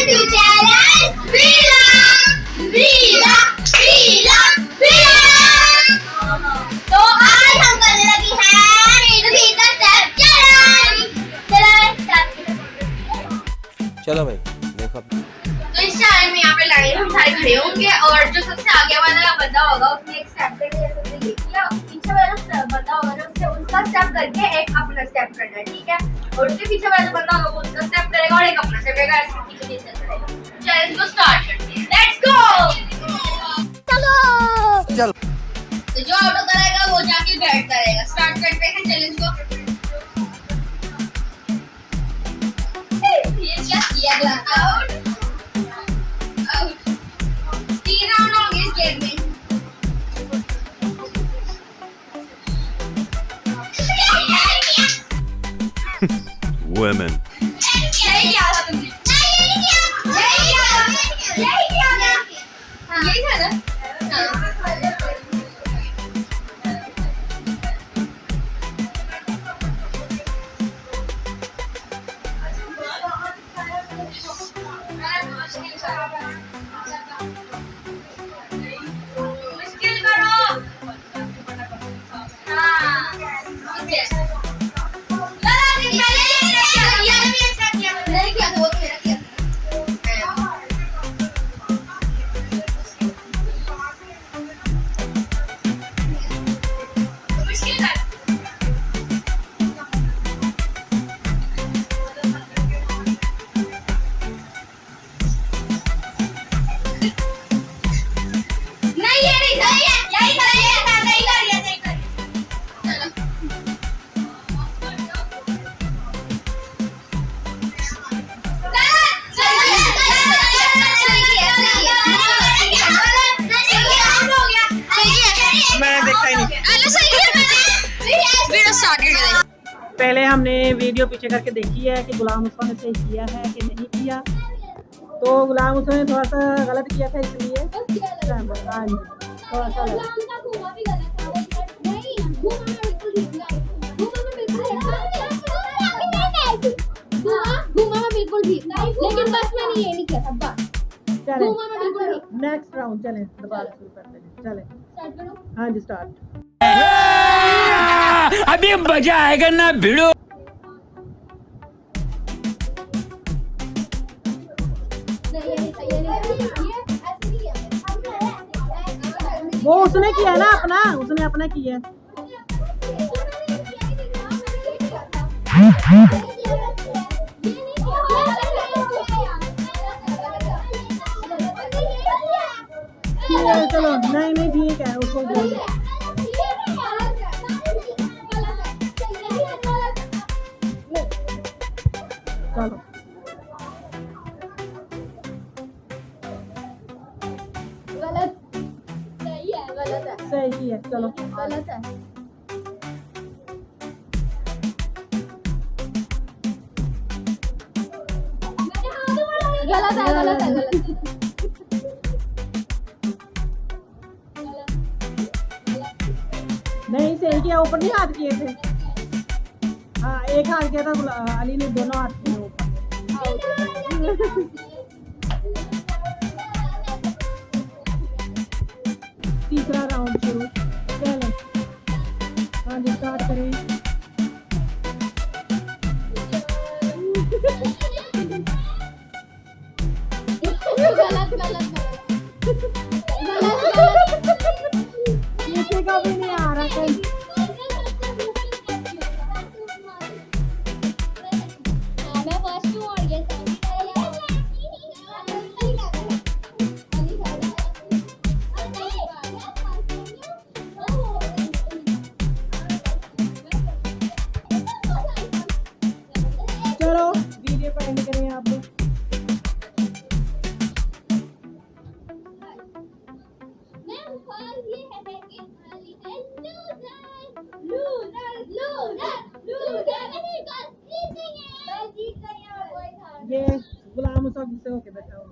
to challenge Freedom. तो आज हम करने लगी हैं रीड द स्टेप चैलेंज। चलो भाई देखो। तो इस चैलेंज में यहाँ पे लाइन हम सारे खड़े होंगे और जो सबसे आगे वाला बंदा होगा उसने एक स्टेप करके जैसे किया, पीछे वाला बंदा होगा ना उससे उसका स्टेप करके एक अपना स्टेप करना है, ठीक है। और उसके पीछे वाला बंदा होगा वो उसका स्टेप करेगा और एक अपना स्टेप करेगा, ऐसे पीछे पीछे चलता रहेगा। चैलेंज को स्टार्ट करते हैं, लेट्स गो। चलो तो जो आउट करेगा वो जाके बैठ करेगा। स्टार्ट करते हैं चैलेंज को। ये क्या किया? Out out. 3 राउंड होंगे इस गेम में। women यही किया था तुमने। यही था ना? मुश्किल करो। पहले हमने वीडियो पीछे करके देखी है कि गुलाम मुस्तफा ने सही किया है कि नहीं किया। तो गुलाम मुस्तफा ने थोड़ा सा गलत किया था इसलिए हाँ जी थोड़ा सा बिल्कुल ठीक, लेकिन बस मैंने ये नहीं किया था बस। चले नेक्स्ट राउंड चले दोबारा शुरू करते हैं। चले हाँ जी स्टार्ट। अभी मजा आएगा ना भिड़ो। वो उसने किया ना अपना, उसने अपना किया। चलो नहीं ठीक है उसको चलो गलत सही है, गलत है, सही है। चलो गलत है। गलत है, गलत है, गलत है। नहीं सही किया, ऊपर नहीं हाथ किए थे। हाँ एक हाथ किया था अली ने, दोनों हाथ किए ऊपर। तीसरा राउंड शुरू। चलो हाँ जी स्टार्ट करें। गलत गलत किसी का भी नहीं आ रहा कहीं। मैं फर्स्ट हूँ और ये चलो वीडियो को एंड करें आप लोग। ये गुलाम मुस्तफा गुस्से होके बैठा हुआ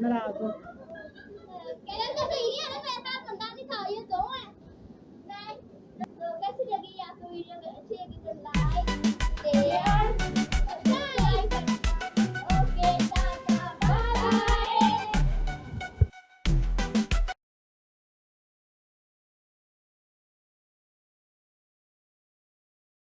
नाराज हो। कैसी लगी आपको वीडियो? अच्छी लगी तो लाइक शेयर